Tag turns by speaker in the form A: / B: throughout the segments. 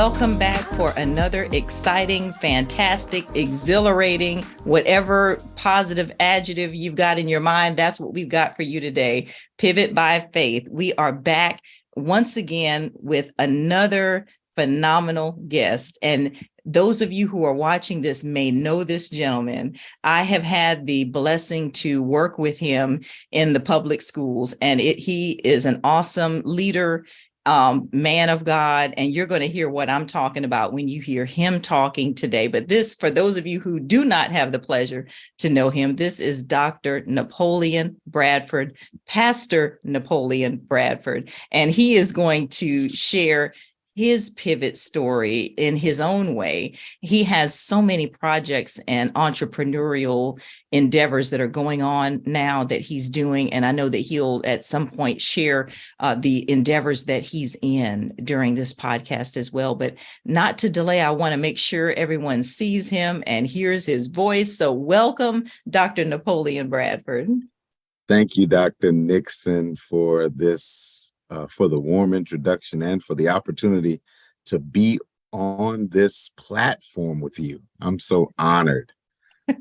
A: welcome back for another exciting, fantastic, exhilarating, whatever positive adjective you've got in your mind, that's what we've got for you today. Pivot by Faith. We are back once again with another phenomenal guest. And those of you who are watching this may know this gentleman. I have had the blessing to work with him in the public schools, and he is an awesome leader, man of God, and you're going to hear what I'm talking about when you hear him talking today. But this, for those of you who do not have the pleasure to know him, this is Dr. Napoleon Bradford, Pastor Napoleon Bradford, and he is going to share his pivot story in his own way. He has so many projects and entrepreneurial endeavors that are going on now that he's doing. And I know that he'll at some point share the endeavors that he's in during this podcast as well. But not to delay, I want to make sure everyone sees him and hears his voice. So welcome, Dr. Napoleon Bradford.
B: Thank you, Dr. Nixon, for this. For the warm introduction and for the opportunity to be on this platform with you. I'm so honored,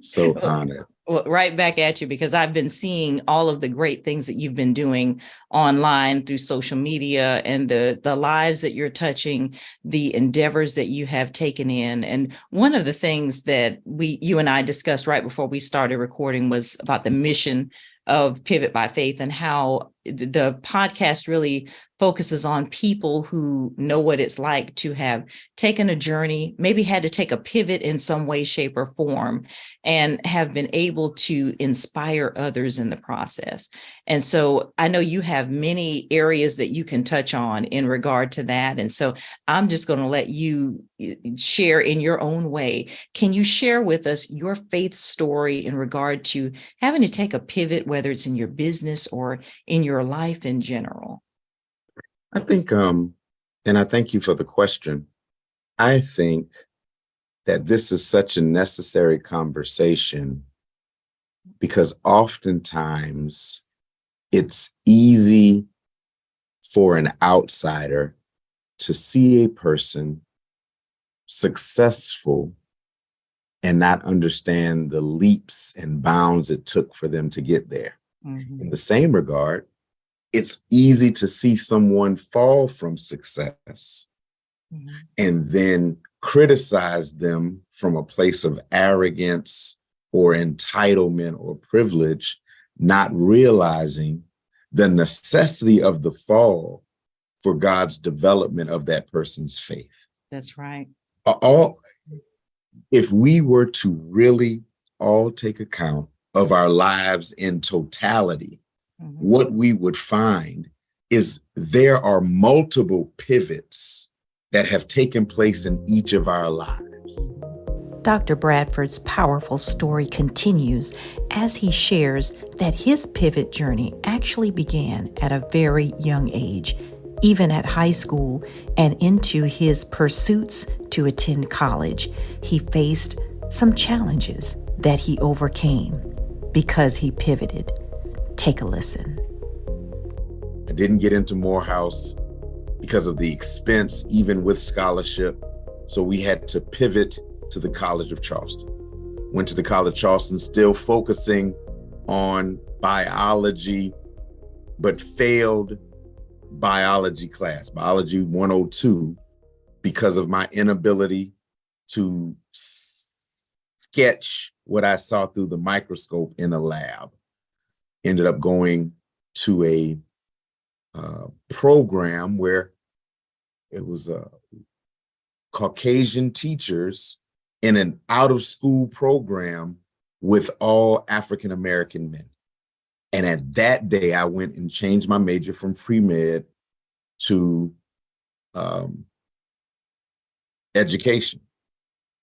B: so honored.
A: Well, right back at you, because I've been seeing all of the great things that you've been doing online through social media and the lives that you're touching, the endeavors that you have taken in. And one of the things that you and I discussed right before we started recording was about the mission of Pivot by Faith and how the podcast really focuses on people who know what it's like to have taken a journey, maybe had to take a pivot in some way, shape, or form, and have been able to inspire others in the process. And so I know you have many areas that you can touch on in regard to that. And so I'm just going to let you share in your own way. Can you share with us your faith story in regard to having to take a pivot, whether it's in your business or in your life in general?
B: I think, and I thank you for the question. I think that this is such a necessary conversation because oftentimes it's easy for an outsider to see a person successful and not understand the leaps and bounds it took for them to get there. Mm-hmm. In the same regard, it's easy to see someone fall from success and then criticize them from a place of arrogance or entitlement or privilege, not realizing the necessity of the fall for God's development of that person's faith.
A: That's right.
B: If we were to really all take account of our lives in totality, what we would find is there are multiple pivots that have taken place in each of our lives.
C: Dr. Bradford's powerful story continues as he shares that his pivot journey actually began at a very young age, even at high school and into his pursuits to attend college. He faced some challenges that he overcame because he pivoted. Take a listen.
B: I didn't get into Morehouse because of the expense, even with scholarship. So we had to pivot to the College of Charleston. Went to the College of Charleston, still focusing on biology, but failed biology class, biology 102, because of my inability to sketch what I saw through the microscope in a lab. Ended up going to a program where it was Caucasian teachers in an out-of-school program with all African-American men. And at that day, I went and changed my major from pre-med to education,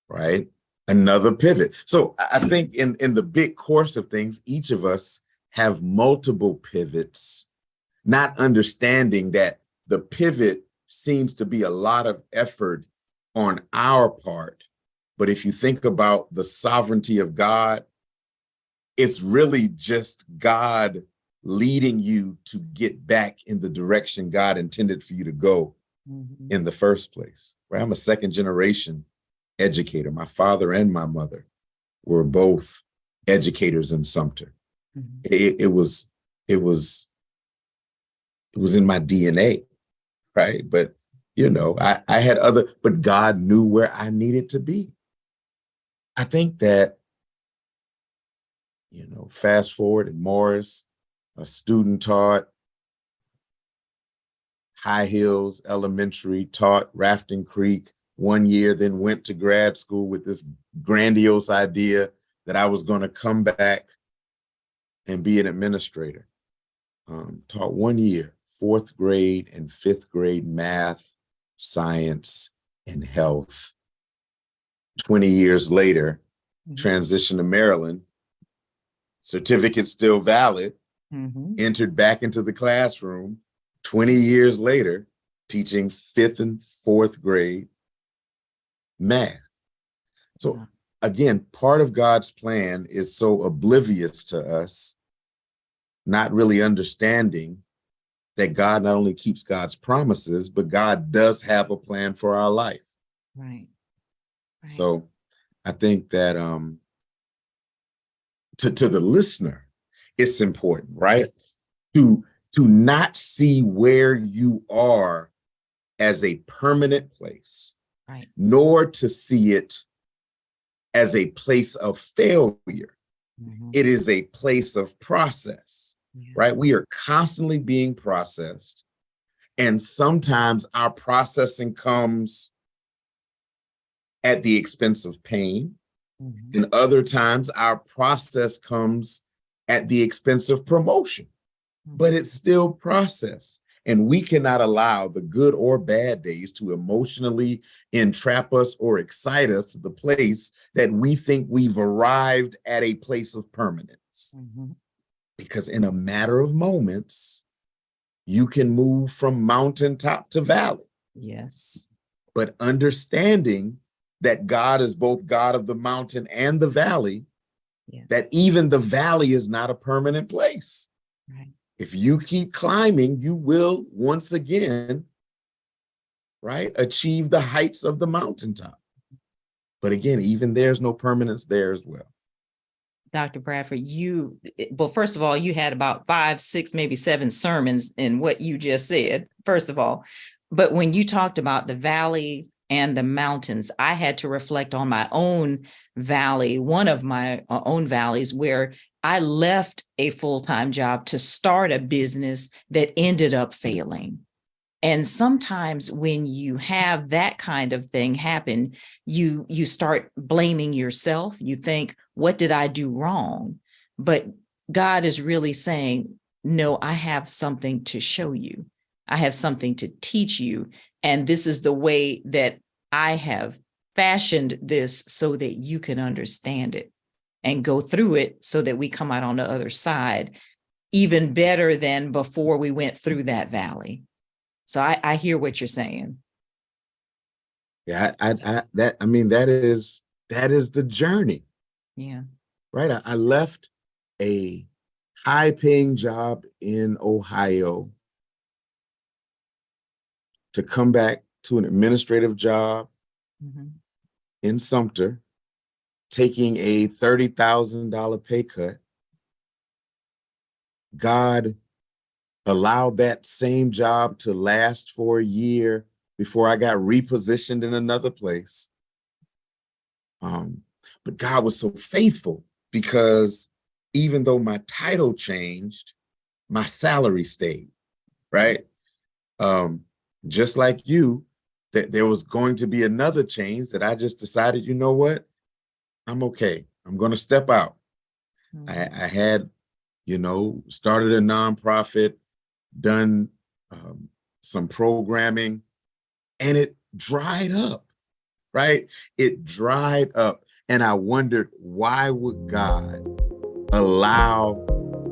B: right? Another pivot. So I think in the big course of things, each of us have multiple pivots, not understanding that the pivot seems to be a lot of effort on our part. But if you think about the sovereignty of God, it's really just God leading you to get back in the direction God intended for you to go. in the first place, right? I'm a second generation educator. My father and my mother were both educators in Sumter. It was in my DNA, right? But I had but God knew where I needed to be. I think that, fast forward in Morris, a student taught High Hills Elementary, taught Rafting Creek 1 year, then went to grad school with this grandiose idea that I was going to come back and be an administrator. Taught 1 year, 4th grade and 5th grade math, science, and health. 20 years later, transitioned to Maryland, certificate still valid, entered back into the classroom 20 years later, teaching 5th and 4th grade math. So again, part of God's plan is so oblivious to us, not really understanding that God not only keeps God's promises, but God does have a plan for our life.
A: Right.
B: So I think that to the listener, it's important, right? To not see where you are as a permanent place,
A: right,
B: nor to see it as a place of failure. It is a place of process, right? We are constantly being processed. And sometimes our processing comes at the expense of pain. And other times our process comes at the expense of promotion, but it's still process. And we cannot allow the good or bad days to emotionally entrap us or excite us to the place that we think we've arrived at a place of permanence. Because in a matter of moments, you can move from mountaintop to valley.
A: Yes.
B: But understanding that God is both God of the mountain and the valley, that even the valley is not a permanent place.
A: Right.
B: If you keep climbing, you will once again, right, achieve the heights of the mountaintop. But again, even there's no permanence there as well.
A: Dr. Bradford, first of all, you had about 5, 6, maybe 7 sermons in what you just said, first of all. But when you talked about the valley and the mountains, I had to reflect on my own valley, one of my own valleys, where I left a full-time job to start a business that ended up failing. And sometimes when you have that kind of thing happen, you start blaming yourself. You think, what did I do wrong? But God is really saying, no, I have something to show you. I have something to teach you. And this is the way that I have fashioned this so that you can understand it and go through it so that we come out on the other side even better than before we went through that valley. So I hear what you're saying.
B: Yeah, that is the journey.
A: Yeah.
B: Right. I left a high-paying job in Ohio to come back to an administrative job in Sumter, taking a $30,000 pay cut. God allowed that same job to last for a year before I got repositioned in another place. But God was so faithful, because even though my title changed, my salary stayed, right? Just like you, that there was going to be another change that I just decided, you know what? I'm okay. I'm going to step out. I had, started a nonprofit, done some programming, and it dried up, right? It dried up. And I wondered, why would God allow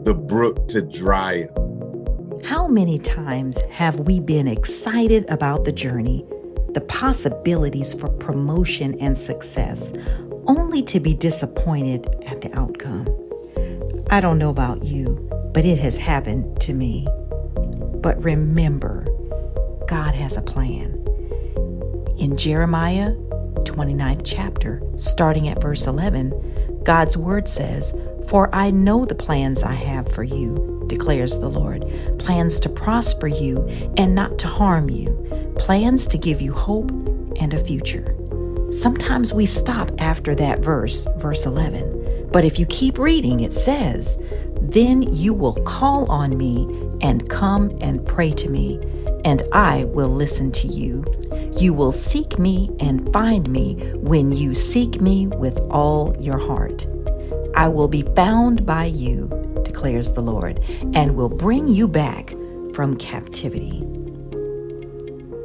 B: the brook to dry up?
C: How many times have we been excited about the journey, the possibilities for promotion and success, only to be disappointed at the outcome? I don't know about you, but it has happened to me. But remember, God has a plan. In Jeremiah 29th chapter, starting at verse 11, God's word says, "For I know the plans I have for you, declares the Lord, plans to prosper you and not to harm you, plans to give you hope and a future." Sometimes we stop after that verse 11. But if you keep reading, it says, "Then you will call on me and come and pray to me, and I will listen to you. You will seek me and find me when you seek me with all your heart. I will be found by you, declares the Lord, and will bring you back from captivity."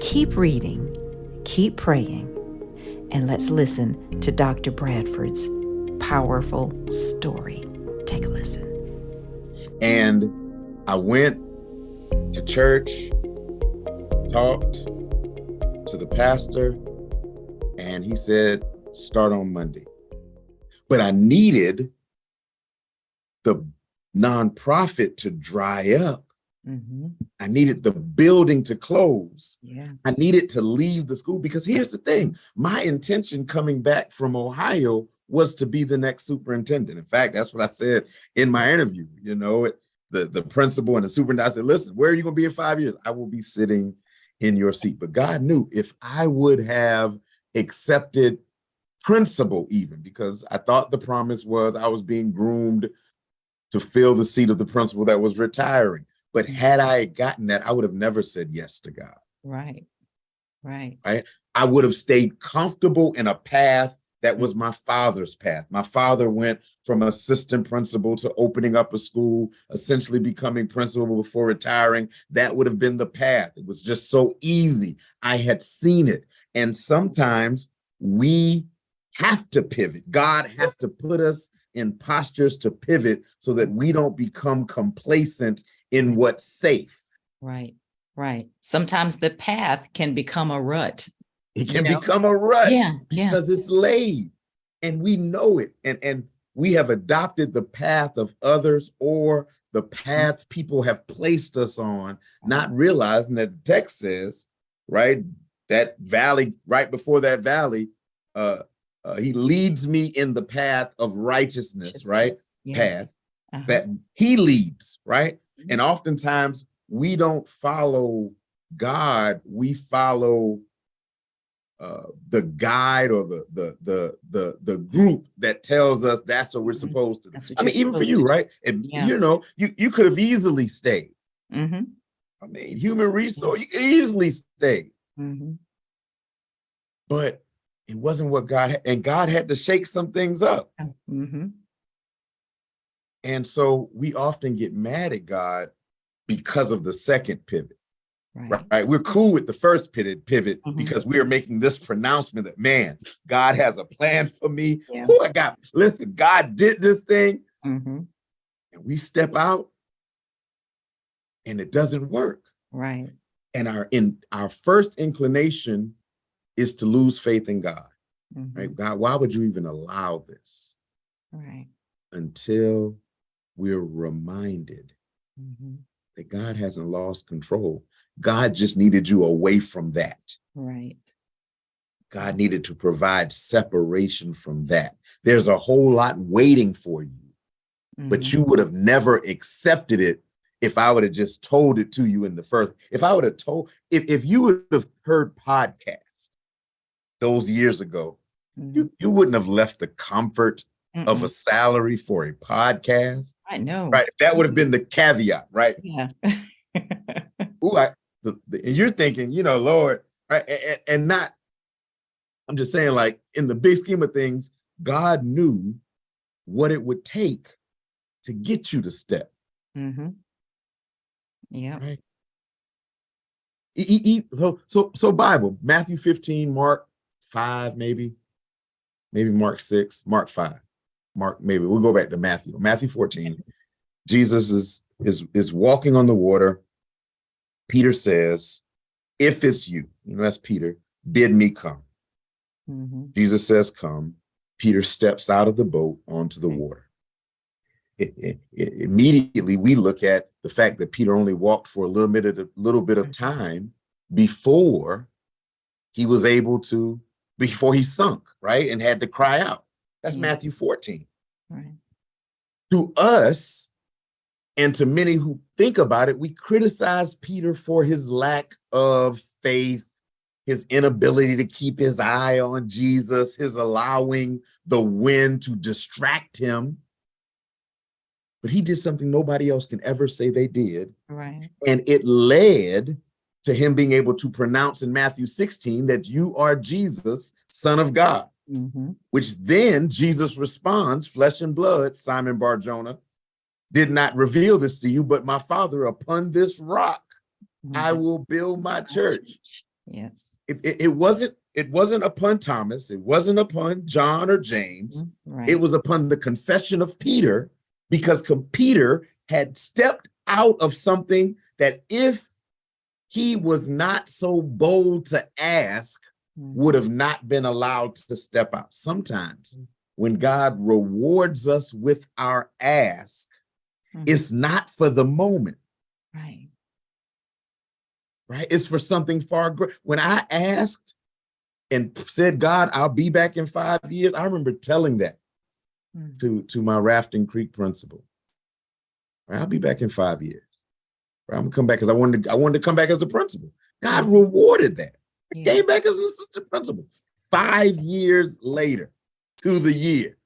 C: Keep reading, keep praying, and let's listen to Dr. Bradford's powerful story. Take a listen.
B: And I went to church, talked to the pastor, and he said, start on Monday. But I needed the nonprofit to dry up.
A: Mm-hmm.
B: I needed the building to close.
A: Yeah.
B: I needed to leave the school, because here's the thing. My intention coming back from Ohio was to be the next superintendent. In fact, that's what I said in my interview. You know, the principal and the superintendent, I said, listen, where are you going to be in 5 years? I will be sitting in your seat. But God knew if I would have accepted principal, even because I thought the promise was I was being groomed to fill the seat of the principal that was retiring. But had I gotten that, I would have never said yes to God.
A: Right. Right.
B: Right. I would have stayed comfortable in a path that was my father's path. My father went from assistant principal to opening up a school, essentially becoming principal before retiring. That would have been the path. It was just so easy. I had seen it. And sometimes we have to pivot. God has to put us in postures to pivot so that we don't become complacent in what's safe.
A: Right. Right. Sometimes the path can become a rut.
B: It can become a rut because
A: yeah.
B: it's laid and we know it. And we have adopted the path of others or the path people have placed us on, not realizing that the text says, right, that valley, right before that valley, he leads me in the path of righteousness, right? Path that he leads, right? And oftentimes we don't follow God, we follow the guide or the group that tells us that's what we're supposed to do. I mean, even for you, right? And you know, you could have easily stayed.
A: Mm-hmm.
B: I mean, human resource, you could easily stay.
A: Mm-hmm.
B: But it wasn't what God had, and God had to shake some things up.
A: Mm-hmm.
B: And so we often get mad at God because of the second pivot. Right. We're cool with the first pivot because we are making this pronouncement that, man, God has a plan for me. Yeah. Listen, God did this thing. And we step out and it doesn't work.
A: Right.
B: And our first inclination is to lose faith in God. Right? God, why would you even allow this?
A: Right.
B: Until we're reminded that God hasn't lost control. God just needed you away from that.
A: Right.
B: God needed to provide separation from that. There's a whole lot waiting for you, but you would have never accepted it if I would have just told it to you in the first. If I would have told, if you would have heard podcasts those years ago, you wouldn't have left the comfort of a salary for a podcast.
A: I know.
B: Right. That would have been the caveat, right?
A: Yeah.
B: Ooh, and you're thinking, you know, Lord, right? And not, I'm just saying, like, in the big scheme of things, God knew what it would take to get you to step.
A: Yeah.
B: Right. So Bible, Matthew 15, Mark 5, maybe Mark 6, Mark 5, maybe we'll go back to Matthew 14. Jesus is walking on the water. Peter says, if it's you, that's Peter, bid me come. Jesus says, come. Peter steps out of the boat onto the water. Immediately, we look at the fact that Peter only walked for a little bit of time, before he was able to, before he sunk, right? And had to cry out. That's Matthew 14.
A: Right.
B: To us, and to many who think about it, we criticize Peter for his lack of faith, his inability to keep his eye on Jesus, his allowing the wind to distract him. But he did something nobody else can ever say they did.
A: Right.
B: And it led to him being able to pronounce in Matthew 16 that you are Jesus, Son of God. Which then Jesus responds, flesh and blood, Simon Bar-Jonah, did not reveal this to you, but my Father, upon this rock, I will build my church.
A: Yes.
B: It wasn't upon Thomas. It wasn't upon John or James.
A: Right.
B: It was upon the confession of Peter, because Peter had stepped out of something that if he was not so bold to ask, would have not been allowed to step out. Sometimes when God rewards us with our ask, it's not for the moment.
A: Right.
B: Right? It's for something far greater. When I asked and said, God, I'll be back in 5 years, I remember telling that to my Rafting Creek principal. Right? I'll be back in 5 years. Right? I'm gonna come back because I wanted to come back as a principal. God rewarded that. I came back as an assistant principal 5 years later to the year.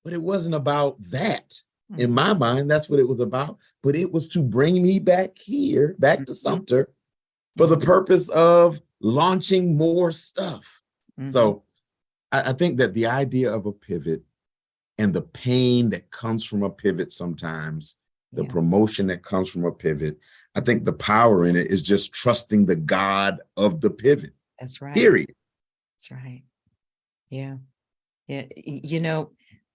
B: But it wasn't about that. In my mind, that's what it was about. But it was to bring me back here, back to Sumter, for the purpose of launching more stuff. So I think that the idea of a pivot and the pain that comes from a pivot sometimes, the promotion that comes from a pivot, I think the power in it is just trusting the God of the pivot.
A: That's right.
B: Period.
A: That's right. Yeah. Yeah. You know,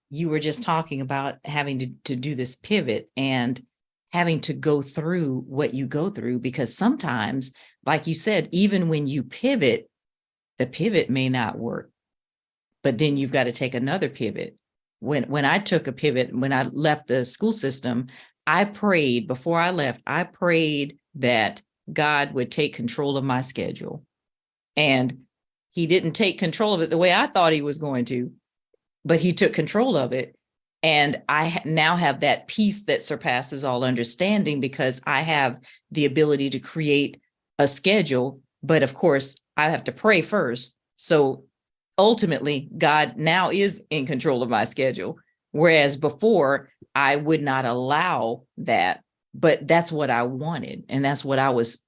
A: you were just talking about having to do this pivot and having to go through what you go through, because sometimes, like you said, even when you pivot, the pivot may not work, but then you've got to take another pivot. When I took a pivot, when I left the school system, I prayed before I left, I prayed that God would take control of my schedule. And he didn't take control of it the way I thought he was going to, but he took control of it. And I now have that peace that surpasses all understanding, because I have the ability to create a schedule. But of course, I have to pray first. So ultimately, God now is in control of my schedule. Whereas before, I would not allow that. But that's what I wanted. And that's what I was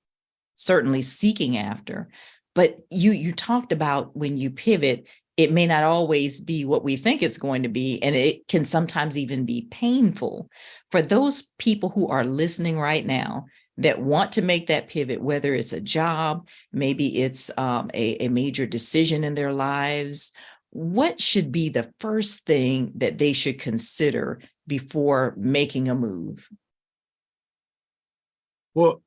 A: certainly seeking after. But you talked about when you pivot, it may not always be what we think it's going to be. And it can sometimes even be painful. For those people who are listening right now that want to make that pivot, whether it's a job, maybe it's a major decision in their lives, what should be the first thing that they should consider before making a move?
B: Well,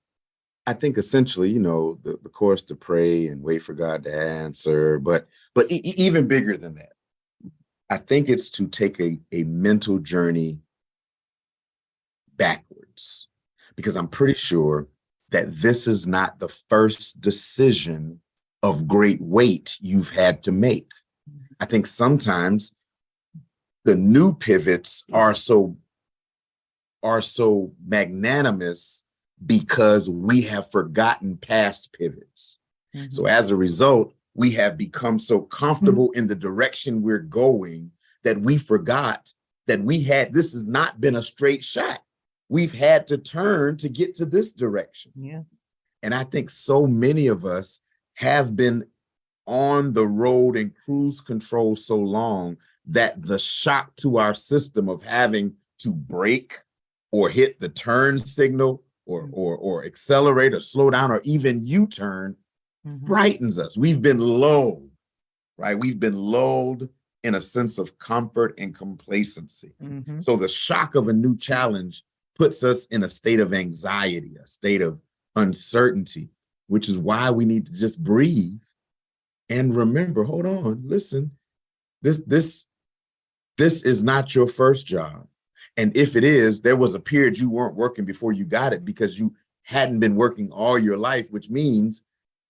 B: I think essentially, the course to pray and wait for God to answer, but even bigger than that, I think it's to take a mental journey backwards, because I'm pretty sure that this is not the first decision of great weight you've had to make. I think sometimes the new pivots are so magnanimous because we have forgotten past pivots. So as a result, we have become so comfortable in the direction we're going that we forgot that this has not been a straight shot. We've had to turn to get to this direction.
A: Yeah.
B: And I think so many of us have been on the road in cruise control so long that the shock to our system of having to brake or hit the turn signal or accelerate or slow down or even U-turn frightens us. We've been lulled, right? We've been lulled in a sense of comfort and complacency. So the shock of a new challenge puts us in a state of anxiety, a state of uncertainty, which is why we need to just breathe and remember, hold on, listen, this is not your first job. And if it is, there was a period you weren't working before you got it because you hadn't been working all your life, which means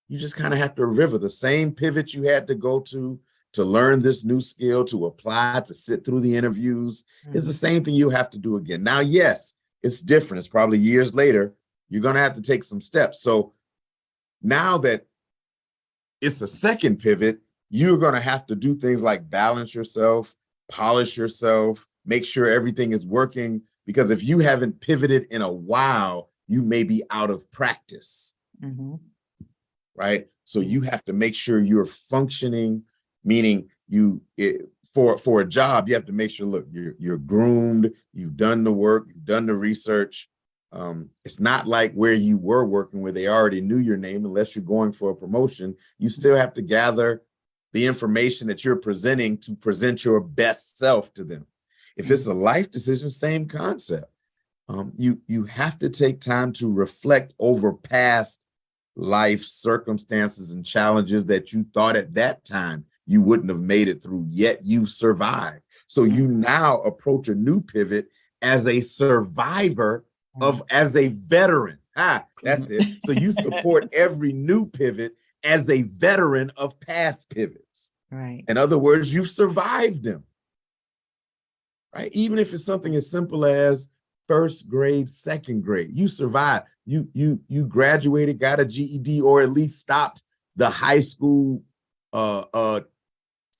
B: You just kind of have to remember the same pivot you had to go to learn this new skill, to apply, to sit through the interviews. It's the same thing you have to do again. Now, yes, it's different. It's probably years later. You're going to have to take some steps. So now that it's a second pivot, you're going to have to do things like balance yourself, polish yourself, make sure everything is working. Because if you haven't pivoted in a while, you may be out of practice. Right? So you have to make sure you're functioning, meaning for a job, you have to make sure, look, you're groomed, you've done the work, you've done the research. It's not like where you were working where they already knew your name. Unless you're going for a promotion, you still have to gather the information that you're presenting to present your best self to them. If it's a life decision, same concept. You have to take time to reflect over past life circumstances and challenges that you thought at that time you wouldn't have made it through, yet you've survived. So you now approach a new pivot as a survivor as a veteran. That's it. So you support every new pivot as a veteran of past pivots.
A: Right.
B: In other words, you've survived them. Right? Even if it's something as simple as first grade, second grade, you survived. You graduated, got a GED, or at least stopped the high school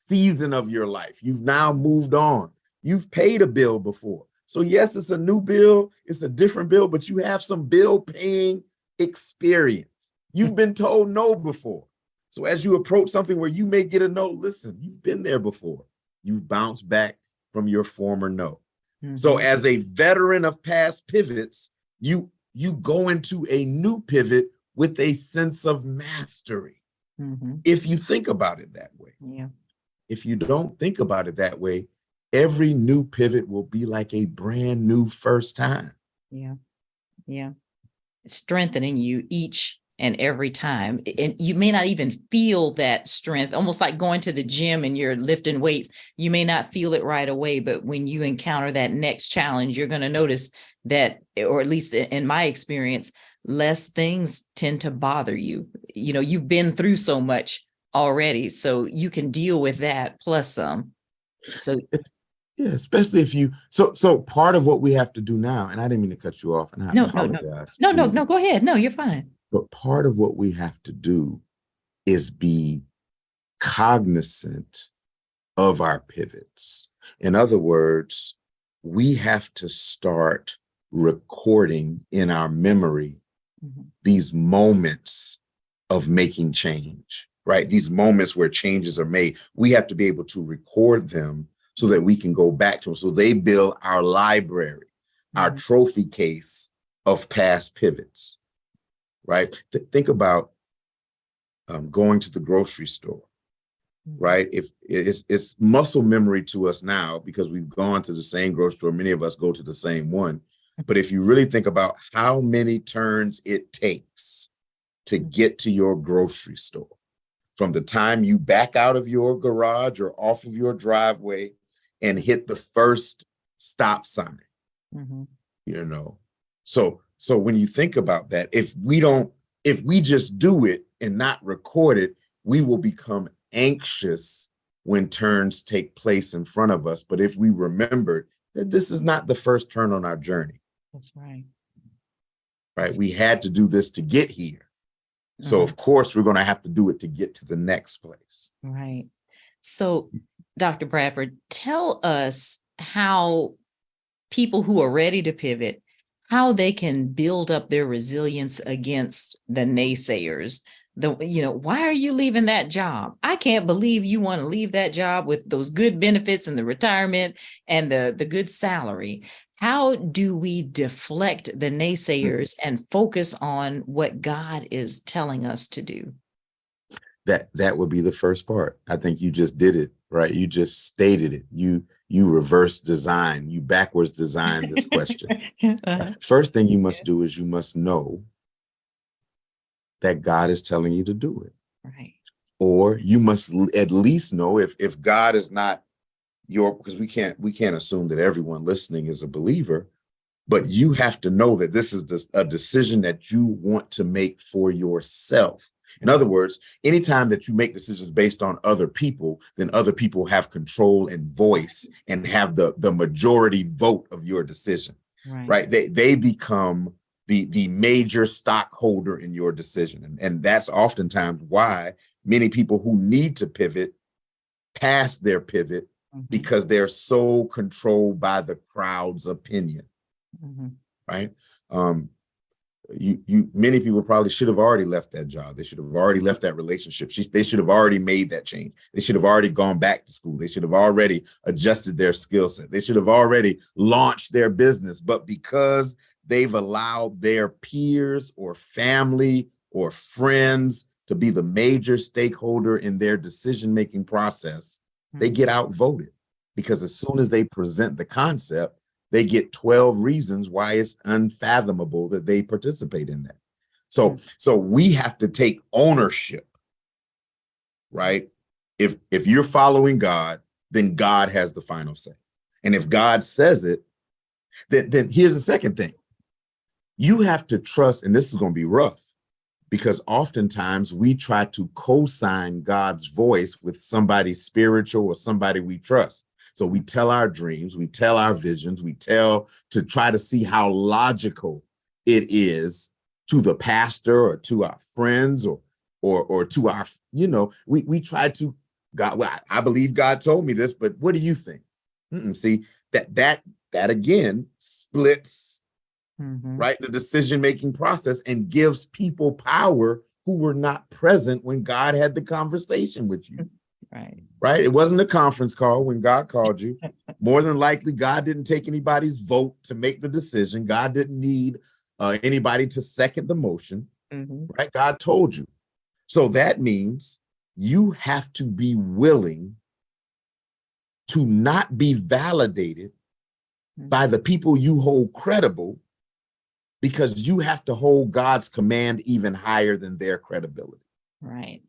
B: season of your life. You've now moved on. You've paid a bill before. So yes, it's a new bill, it's a different bill, but you have some bill paying experience. You've been told no before. So as you approach something where you may get a no, listen, you've been there before. You've bounced back from your former no. So as a veteran of past pivots, you go into a new pivot with a sense of mastery. If you think about it that way.
A: Yeah.
B: If you don't think about it that way, every new pivot will be like a brand new first time.
A: Yeah. Yeah. Strengthening you each and every time. And you may not even feel that strength, almost like going to the gym and you're lifting weights. You may not feel it right away, but when you encounter that next challenge, you're going to notice that, or at least in my experience, less things tend to bother you. You know, you've been through so much already, so you can deal with that plus some. So
B: yeah, especially if you, so part of what we have to do now, and I didn't mean to cut you off, and I apologize.
A: No, go ahead. No, you're fine.
B: But part of what we have to do is be cognizant of our pivots. In other words, we have to start recording in our memory these moments of making change, right? These moments where changes are made. We have to be able to record them so that we can go back to them. So they build our library, our trophy case of past pivots. Right? Think about going to the grocery store, right? If it's muscle memory to us now because we've gone to the same grocery store. Many of us go to the same one. But if you really think about how many turns it takes to get to your grocery store, from the time you back out of your garage or off of your driveway and hit the first stop sign, you know, so when you think about that, if we just do it and not record it, we will become anxious when turns take place in front of us. But if we remembered that this is not the first turn on our journey.
A: That's right.
B: Right? We had to do this to get here. So of course, we're going to have to do it to get to the next place.
A: Right. So Dr. Bradford, tell us how people who are ready to pivot, how they can build up their resilience against the naysayers. Why are you leaving that job? I can't believe you want to leave that job with those good benefits and the retirement and the good salary. How do we deflect the naysayers and focus on what God is telling us to do?
B: That would be the first part. I think you just did it, right? You just stated it. You reverse design, you backwards design this question. First thing you must do is you must know that God is telling you to do it.
A: Right.
B: Or you must at least know if God is not because we can't assume that everyone listening is a believer, but you have to know that this is a decision that you want to make for yourself. In other words, anytime that you make decisions based on other people, then other people have control and voice and have the majority vote of your decision, right? They become the major stockholder in your decision. And that's oftentimes why many people who need to pivot pass their pivot because they're so controlled by the crowd's opinion, right? Many people probably should have already left that job. They should have already left that relationship. They should have already made that change. They should have already gone back to school. They should have already adjusted their skill set. They should have already launched their business. But because they've allowed their peers or family or friends to be the major stakeholder in their decision-making process, they get outvoted. Because as soon as they present the concept, they get 12 reasons why it's unfathomable that they participate in that. So we have to take ownership, right? If you're following God, then God has the final say. And if God says it, then here's the second thing. You have to trust, and this is going to be rough, because oftentimes we try to co-sign God's voice with somebody spiritual or somebody we trust. So we tell our dreams, we tell our visions, we tell to try to see how logical it is to the pastor or to our friends or to our, we try to, God, well, I believe God told me this, but what do you think? See, that again splits, right, the decision-making process and gives people power who were not present when God had the conversation with you. Right. It wasn't a conference call when God called you. More than likely, God didn't take anybody's vote to make the decision. God didn't need anybody to second the motion. Right. God told you. So that means you have to be willing to not be validated by the people you hold credible, because you have to hold God's command even higher than their credibility. Right.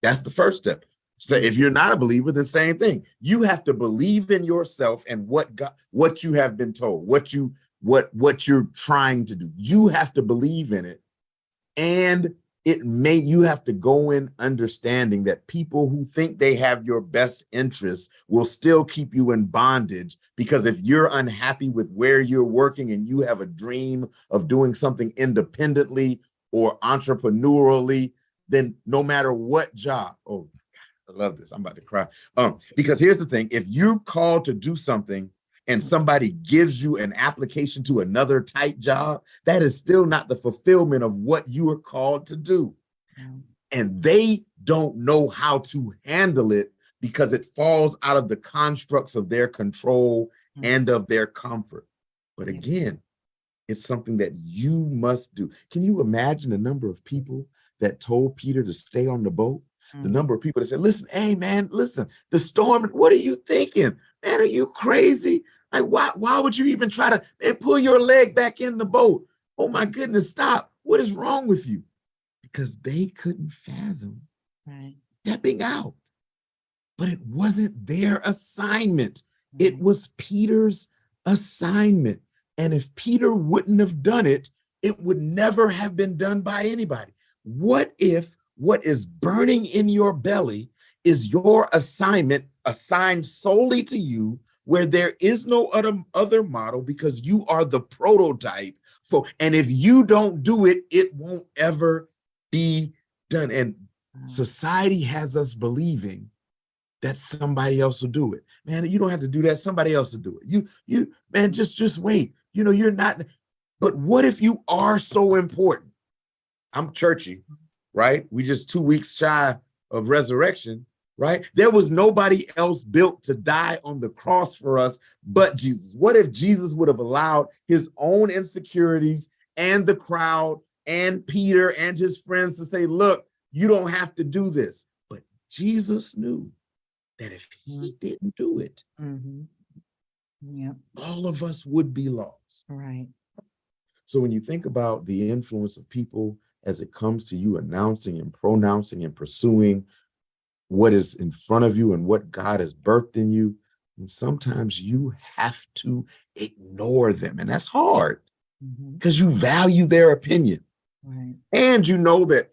B: That's the first step. So if you're not a believer, the same thing. You have to believe in yourself and what you have been told, what you're trying to do. You have to believe in it. And you have to go in understanding that people who think they have your best interests will still keep you in bondage, because if you're unhappy with where you're working and you have a dream of doing something independently or entrepreneurially, then no matter what job, I love this. I'm about to cry. Because here's the thing. If you're called to do something and somebody gives you an application to another type job, that is still not the fulfillment of what you are called to do. And they don't know how to handle it because it falls out of the constructs of their control and of their comfort. But again, it's something that you must do. Can you imagine the number of people that told Peter to stay on the boat? The number of people that said, listen, hey, man, listen, the storm, what are you thinking? Man, are you crazy? Like, why would you even try to pull your leg back in the boat? Oh, my goodness, stop. What is wrong with you? Because they couldn't fathom stepping out. But it wasn't their assignment. It was Peter's assignment. And if Peter wouldn't have done it, it would never have been done by anybody. What if what is burning in your belly is your assignment assigned solely to you, where there is no other model, because you are the prototype and if you don't do it, it won't ever be done. And society has us believing that somebody else will do it. Man, you don't have to do that. Somebody else will do it. You, man, just wait. You're not. But what if you are so important? I'm churchy. Right? We just 2 weeks shy of resurrection, right? There was nobody else built to die on the cross for us but Jesus. What if Jesus would have allowed his own insecurities and the crowd and Peter and his friends to say, look, you don't have to do this. But Jesus knew that if he didn't do it, all of us would be lost. Right. So when you think about the influence of people as it comes to you announcing and pronouncing and pursuing what is in front of you and what God has birthed in you, and sometimes you have to ignore them. And that's hard because you value their opinion. Right. And you know that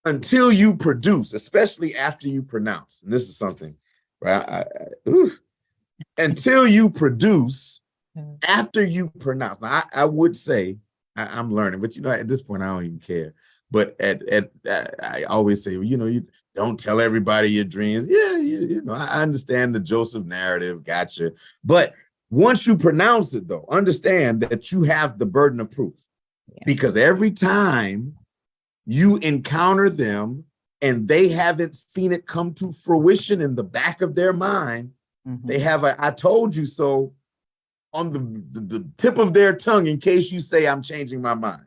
B: until you produce, especially after you pronounce. And this is something, right? Until you produce, after you pronounce. Now, I would say I'm learning, but at this point, I don't even care. But I always say, well, you don't tell everybody your dreams. Yeah, I understand the Joseph narrative, gotcha. But once you pronounce it, though, understand that you have the burden of proof. Yeah. Because every time you encounter them and they haven't seen it come to fruition in the back of their mind, they have a "I told you so" on the tip of their tongue in case you say I'm changing my mind.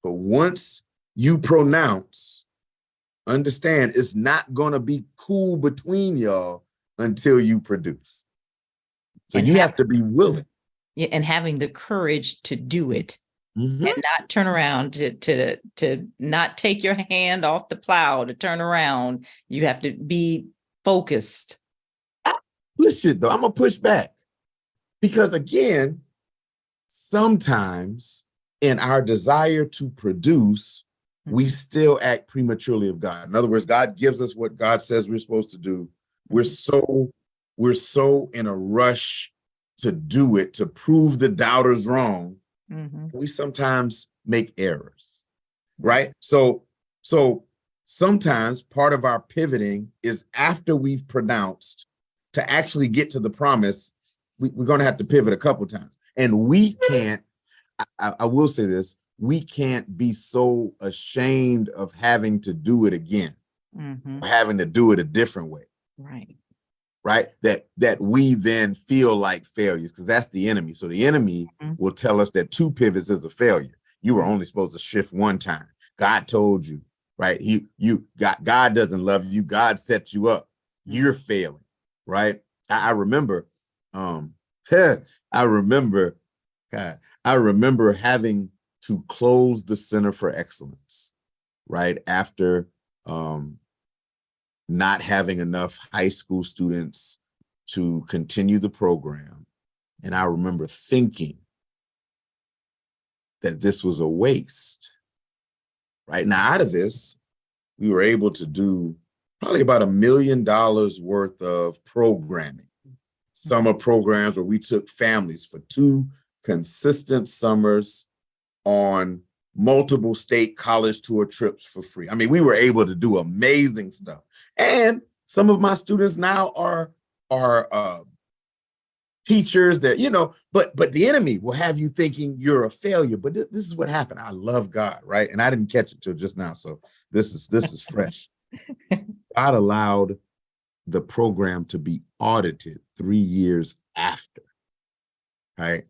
B: But once you pronounce, understand it's not going to be cool between y'all until you produce. So you have to be willing.
A: Yeah, and having the courage to do it and not turn around, to not take your hand off the plow, to turn around. You have to be focused.
B: I push it, though. I'm going to push back. Because again, sometimes in our desire to produce, we still act prematurely of God. In other words, God gives us what God says we're supposed to do. We're so in a rush to do it, to prove the doubters wrong. We sometimes make errors, right? So sometimes part of our pivoting is after we've pronounced to actually get to the promise. We're going to have to pivot a couple times. And we can't, I will say this, we can't be so ashamed of having to do it again, or having to do it a different way. Right? That we then feel like failures, because that's the enemy. So the enemy will tell us that 2 pivots is a failure. You were only supposed to shift 1 time. God told you, right? God doesn't love you. God set you up. You're failing, right? I remember having to close the Center for Excellence, right? After not having enough high school students to continue the program. And I remember thinking that this was a waste, right? Now, out of this, we were able to do probably about $1 million worth of programming. Summer programs where we took families for 2 consistent summers on multiple state college tour trips for free. I mean, we were able to do amazing stuff. And some of my students now are teachers that, but the enemy will have you thinking you're a failure. But this is what happened. I love God, right? And I didn't catch it till just now. So this is fresh. God allowed the program to be audited 3 years after, right?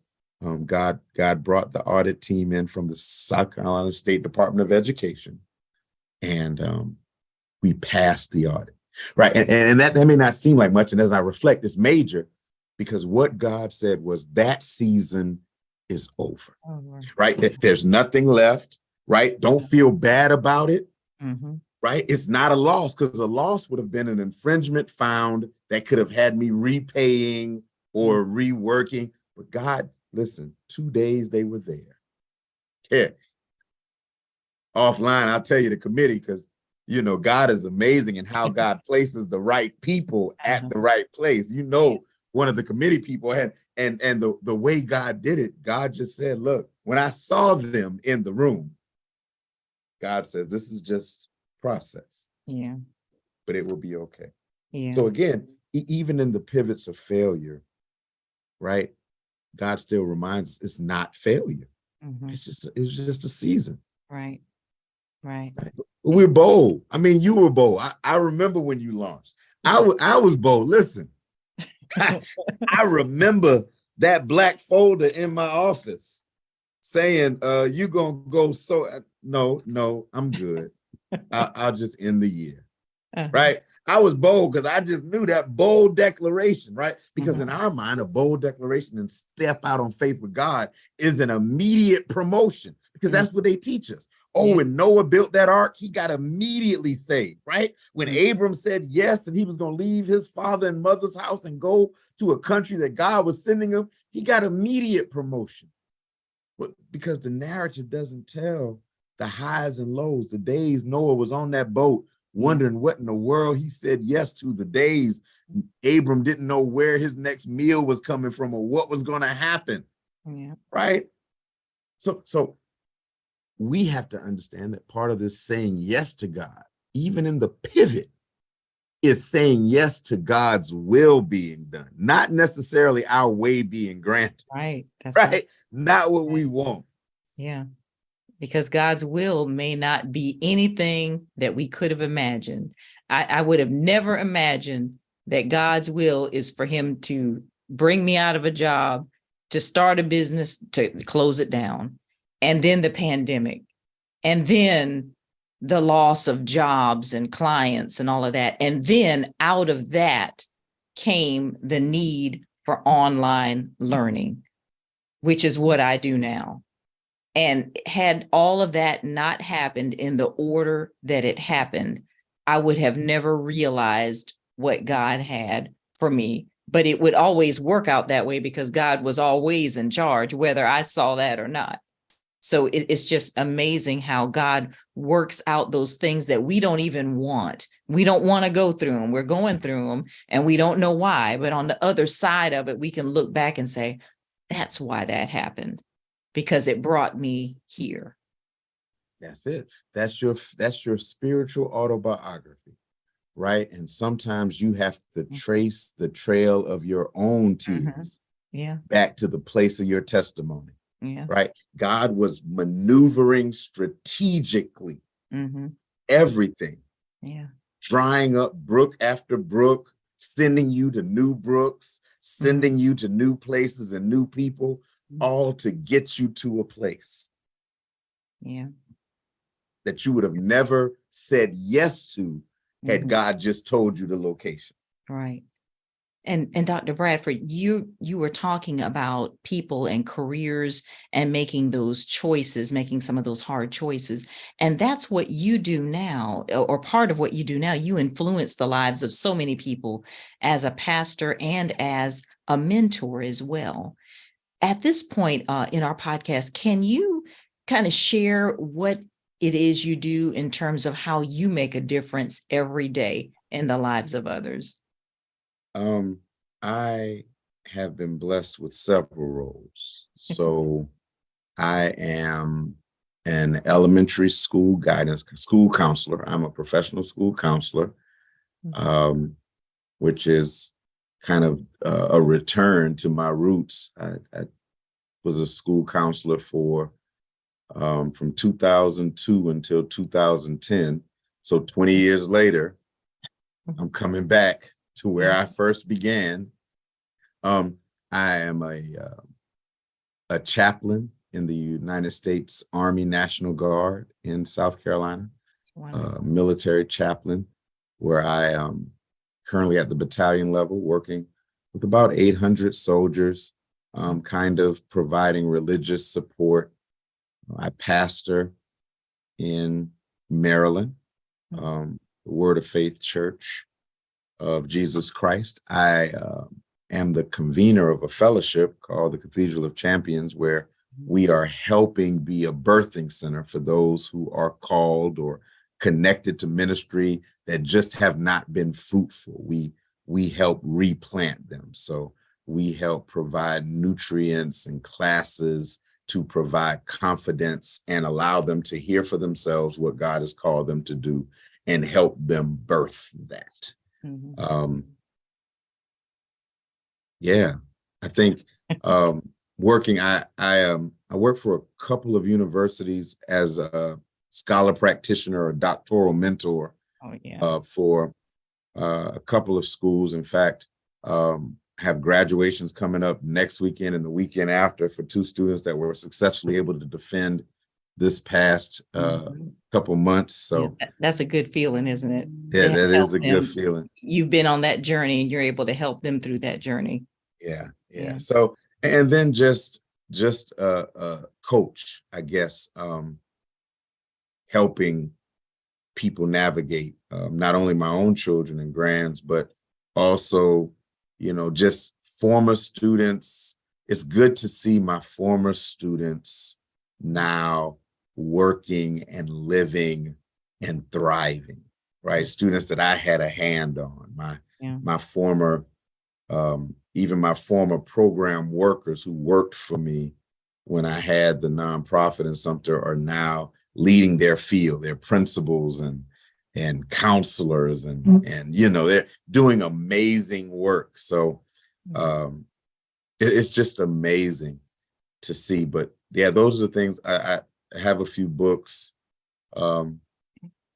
B: God brought the audit team in from the South Carolina State Department of Education, and we passed the audit, right? And that may not seem like much, and as I reflect, it's major, because what God said was that season is over, right? There's nothing left, right? Don't feel bad about it. Right? It's not a loss, because a loss would have been an infringement found that could have had me repaying or reworking. But God, listen, 2 days they were there. Yeah. Offline, I'll tell you the committee, because, God is amazing in how God places the right people at the right place. One of the committee people had, and the way God did it, God just said, look, when I saw them in the room, God says, this is just process, but it will be okay. So again, even in the pivots of failure, right, God still reminds us it's not failure. It's just a season. Right. We're bold. I mean, you were bold. I remember when you launched. I was bold. Listen, I remember that black folder in my office saying, you gonna go, so no, I'm good. I'll just end the year, right? I was bold because I just knew that bold declaration, right? Because in our mind, a bold declaration and step out on faith with God is an immediate promotion, because that's what they teach us. When Noah built that ark, he got immediately saved, right? When Abram said yes, and he was going to leave his father and mother's house and go to a country that God was sending him, he got immediate promotion. But because the narrative doesn't tell the highs and lows, the days Noah was on that boat, wondering what in the world he said yes to, the days Abram didn't know where his next meal was coming from or what was going to happen.
A: Yeah.
B: Right? So we have to understand that part of this saying yes to God, even in the pivot, is saying yes to God's will being done, not necessarily our way being granted.
A: Right. That's
B: right. Not what we want.
A: Yeah. Because God's will may not be anything that we could have imagined. I would have never imagined that God's will is for him to bring me out of a job, to start a business, to close it down, and then the pandemic, and then the loss of jobs and clients and all of that. And then out of that came the need for online learning, which is what I do now. And had all of that not happened in the order that it happened, I would have never realized what God had for me. But it would always work out that way because God was always in charge, whether I saw that or not. So it's just amazing how God works out those things that we don't even want. We don't want to go through them. We're going through them and we don't know why. But on the other side of it, we can look back and say, that's why that happened, because it brought me here.
B: That's it. That's your spiritual autobiography, right? And sometimes you have to trace the trail of your own tears back to the place of your testimony.
A: Yeah.
B: Right. God was maneuvering strategically everything.
A: Yeah.
B: Drying up brook after brook, sending you to new brooks, sending you to new places and new people, all to get you to a place that you would have never said yes to had God just told you the location.
A: Right. And Dr. Bradford, you were talking about people and careers and making those choices, making some of those hard choices. And that's what you do now, or part of what you do now. You influence the lives of so many people as a pastor and as a mentor as well. At this point in our podcast, can you kind of share what it is you do in terms of how you make a difference every day in the lives of others?
B: I have been blessed with several roles. So I am an elementary school school counselor. I'm a professional school counselor, which is kind of a return to my roots. I was a school counselor from 2002 until 2010. So 20 years later, I'm coming back to where I first began. I am a chaplain in the United States Army National Guard in South Carolina, military chaplain, where I am currently at the battalion level working with about 800 soldiers, kind of providing religious support. I pastor in Maryland, the Word of Faith Church of Jesus Christ. I am the convener of a fellowship called the Cathedral of Champions, where we are helping be a birthing center for those who are called or connected to ministry that just have not been fruitful. We help replant them. So we help provide nutrients and classes to provide confidence and allow them to hear for themselves what God has called them to do and help them birth that. I think working, I work for a couple of universities as a scholar practitioner or doctoral mentor for a couple of schools. In fact, have graduations coming up next weekend and the weekend after for two students that were successfully able to defend this past couple months. So
A: that's a good feeling, isn't it?
B: Yeah, that is a good feeling.
A: You've been on that journey and you're able to help them through that journey.
B: Yeah. So, and then just a coach, I guess, helping people navigate not only my own children and grands, but also, just former students. It's good to see my former students now working and living and thriving, right? Students that I had a hand on, my former, even my former program workers who worked for me when I had the nonprofit in Sumter are now leading their field, their principals and counselors, and they're doing amazing work. So it's just amazing to see. But yeah, those are the things. I have a few books, and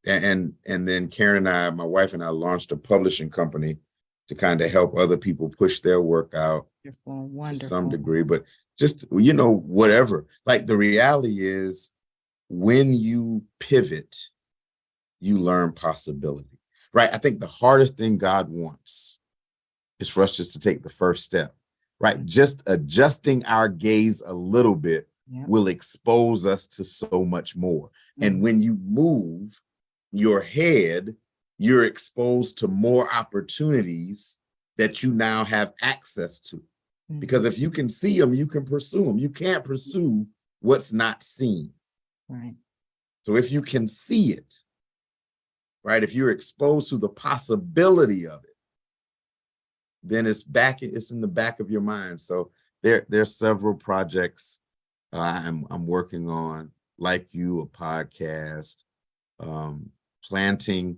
B: then Karen and I, my wife and I, launched a publishing company to kind of help other people push their work out to some degree. But just, whatever. Like, the reality is, when you pivot, you learn possibility, right? I think the hardest thing God wants is for us just to take the first step, right? Just adjusting our gaze a little bit will expose us to so much more. And when you move your head, you're exposed to more opportunities that you now have access to. Because if you can see them, you can pursue them. You can't pursue what's not seen.
A: Right.
B: So if you can see it, right, if you're exposed to the possibility of it, then it's in the back of your mind. So there's several projects I'm working on, like you, a podcast, planting.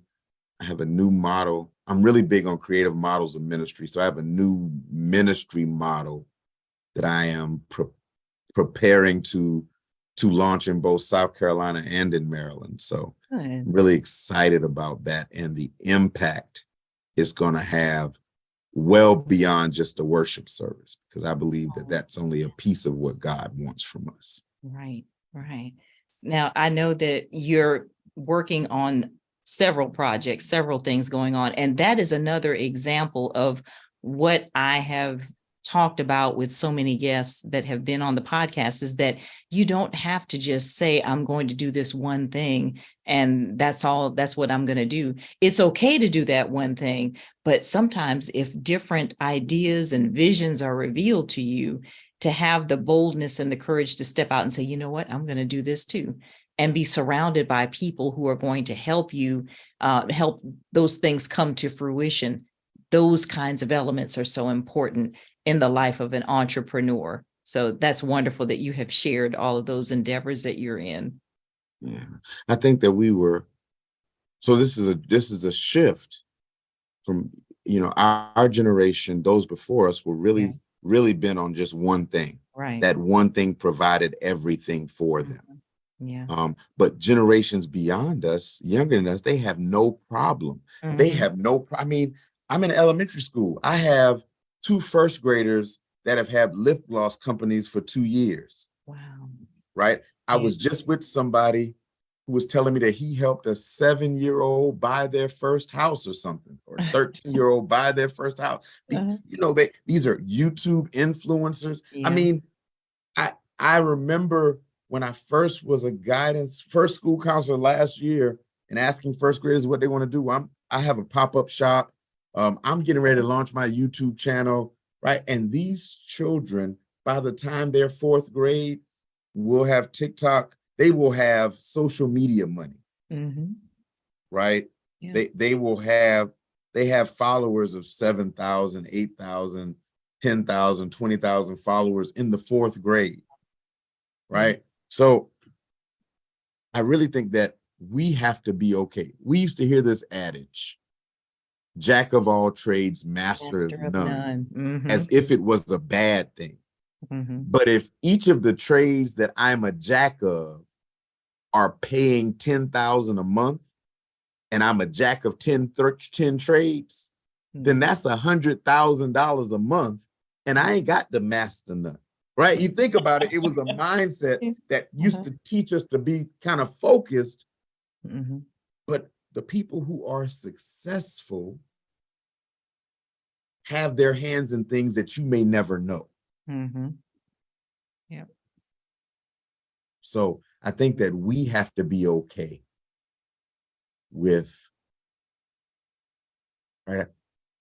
B: I have a new model. I'm really big on creative models of ministry. So I have a new ministry model that I am preparing to launch in both South Carolina and in Maryland. So I'm really excited about that, and the impact it's going to have well beyond just a worship service, because I believe that that's only a piece of what God wants from us.
A: Right. Now, I know that you're working on several projects, several things going on, and that is another example of what I have talked about with so many guests that have been on the podcast, is that you don't have to just say, I'm going to do this one thing and that's what I'm going to do. It's okay to do that one thing, but sometimes if different ideas and visions are revealed to you, to have the boldness and the courage to step out and say, you know what, I'm going to do this too, and be surrounded by people who are going to help you, help those things come to fruition. Those kinds of elements are so important in the life of an entrepreneur. So that's wonderful that you have shared all of those endeavors that you're in.
B: Yeah, I think that this is a shift from, our generation. Those before us were really bent on just one thing.
A: Right.
B: That one thing provided everything for them.
A: Yeah.
B: But generations beyond us, younger than us, they have no problem. They have I mean, I'm in elementary school. I have 2 first graders that have had lip gloss companies for 2 years.
A: Wow.
B: Right. I was just with somebody who was telling me that he helped a 7-year-old buy their first house or something, or a 13-year-old buy their first house. These are YouTube influencers.
A: Yeah.
B: I mean, I remember when I first was a first school counselor last year, and asking first graders what they want to do. I have a pop-up shop. I'm getting ready to launch my YouTube channel, right? And these children, by the time they're 4th grade, will have TikTok. They will have social media money, right?
A: Yeah.
B: They have followers of 7,000, 8,000, 10,000, 20,000 followers in the 4th grade, right? So I really think that we have to be okay. We used to hear this adage, jack of all trades, master of none, as if it was a bad thing. But if each of the trades that I'm a jack of are paying $10,000 a month, and I'm a jack of 10 trades, then that's $100,000 a month, and I ain't got the master none. Right? You think about it, it was a mindset that used to teach us to be kind of focused. But the people who are successful have their hands in things that you may never know.
A: Yeah.
B: So I think that we have to be okay with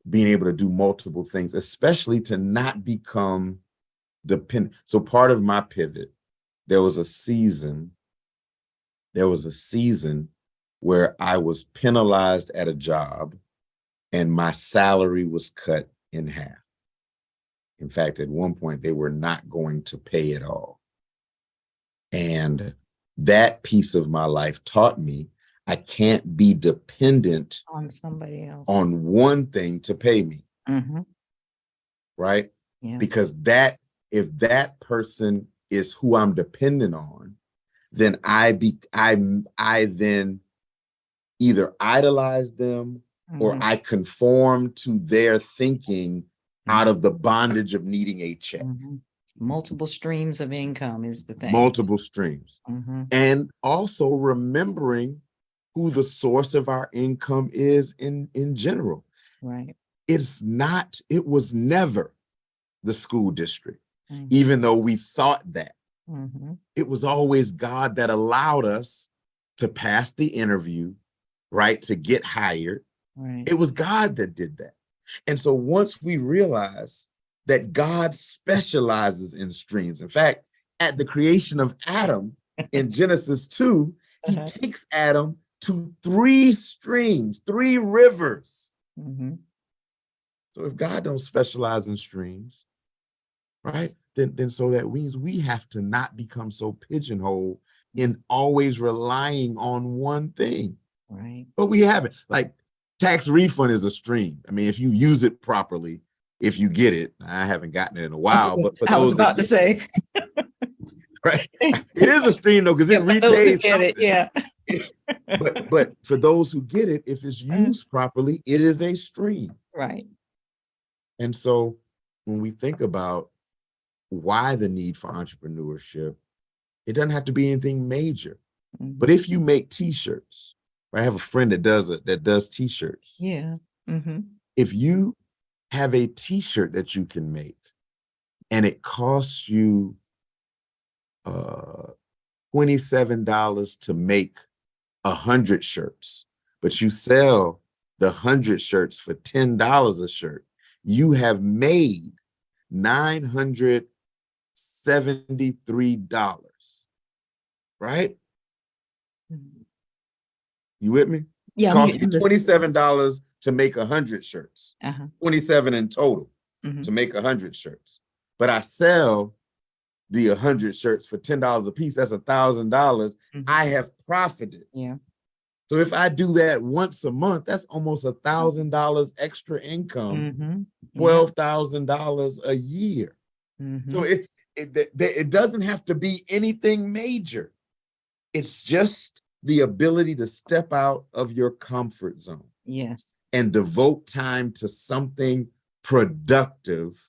B: being able to do multiple things, especially to not become dependent. So part of my pivot, there was a season there was a season where I was penalized at a job and my salary was cut in half. In fact, at one point, they were not going to pay at all. And that piece of my life taught me I can't be dependent
A: on somebody else,
B: on one thing to pay me.
A: Mm-hmm.
B: Right?
A: Yeah.
B: Because if that person is who I'm dependent on, then I then either idolize them or I conform to their thinking out of the bondage of needing a check.
A: Mm-hmm. Multiple streams of income is the thing.
B: Multiple streams.
A: Mm-hmm.
B: And also remembering who the source of our income is in general.
A: Right.
B: It was never the school district,
A: Mm-hmm.
B: even though we thought that.
A: Mm-hmm.
B: It was always God that allowed us to pass the interview, right? To get hired.
A: Right.
B: It was God that did that. And so once we realize that God specializes in streams, in fact, at the creation of Adam in Genesis 2, he takes Adam to 3 streams, 3 rivers.
A: Mm-hmm.
B: So if God don't specialize in streams, right, then so that means we have to not become so pigeonholed in always relying on one thing.
A: Right.
B: But we haven't. Like, tax refund is a stream. I mean, if you use it properly, if you get it, I haven't gotten it in a while, but for
A: I was
B: those
A: about to say,
B: right, it is a stream though, because it
A: for those who
B: repays
A: get it, yeah.
B: but for those who get it, if it's used properly, it is a stream.
A: Right.
B: And so when we think about why the need for entrepreneurship, it doesn't have to be anything major.
A: Mm-hmm.
B: But if you make t-shirts, I have a friend that does t-shirts.
A: Yeah. Mm-hmm.
B: If you have a t-shirt that you can make and it costs you $27 to make 100 shirts, but you sell the 100 shirts for $10 a shirt, you have made $973, right?
A: Mm-hmm.
B: You with me?
A: Yeah.
B: It costs you $27 to make 100 shirts, 27 in total to make 100 shirts. But I sell the 100 shirts for $10 a piece. That's $1,000. I have profited.
A: Yeah.
B: So if I do that once a month, that's almost $1,000 extra income, $12,000 a year. So it doesn't have to be anything major. It's just the ability to step out of your comfort zone.
A: Yes.
B: And devote time to something productive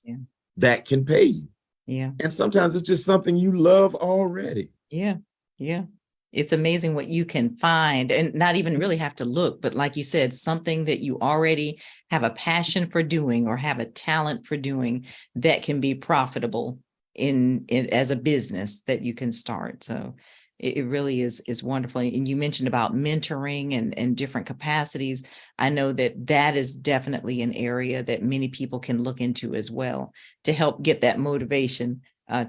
B: that can pay you.
A: Yeah.
B: And sometimes it's just something you love already.
A: Yeah. Yeah. It's amazing what you can find and not even really have to look, but like you said, something that you already have a passion for doing or have a talent for doing that can be profitable in as a business that you can start. So it really is wonderful. And you mentioned about mentoring and different capacities. I know that is definitely an area that many people can look into as well to help get that motivation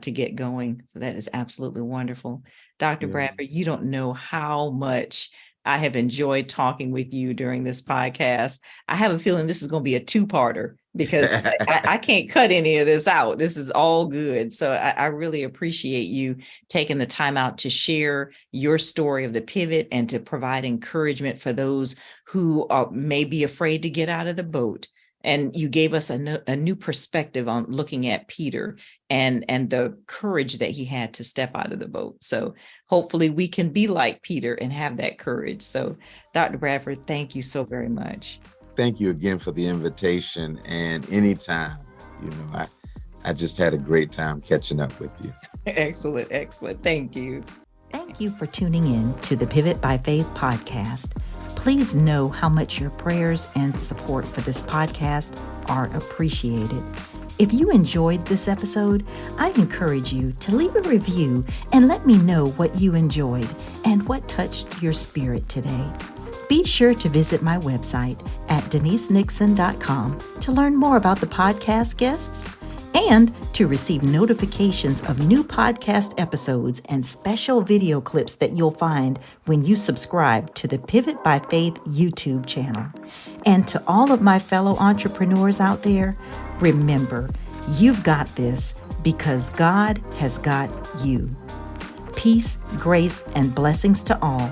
A: to get going. So that is absolutely wonderful. Dr. Bradford, you don't know how much I have enjoyed talking with you during this podcast. I have a feeling this is going to be a 2-parter because I can't cut any of this out. This is all good. So I really appreciate you taking the time out to share your story of the pivot and to provide encouragement for those who may be afraid to get out of the boat. And you gave us a new perspective on looking at Peter and the courage that he had to step out of the boat. So hopefully we can be like Peter and have that courage. So Dr. Bradford, thank you so very much.
B: Thank you again for the invitation. And anytime, I just had a great time catching up with you.
A: Excellent. Excellent. Thank you.
C: Thank you for tuning in to the Pivot by Faith podcast. Please know how much your prayers and support for this podcast are appreciated. If you enjoyed this episode, I encourage you to leave a review and let me know what you enjoyed and what touched your spirit today. Be sure to visit my website at denisenixon.com to learn more about the podcast guests and to receive notifications of new podcast episodes and special video clips that you'll find when you subscribe to the Pivot by Faith YouTube channel. And to all of my fellow entrepreneurs out there, remember, you've got this because God has got you. Peace, grace, and blessings to all.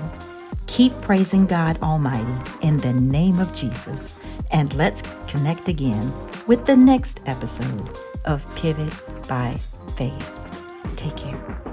C: Keep praising God Almighty in the name of Jesus. And let's connect again with the next episode of Pivot by Faith. Take care.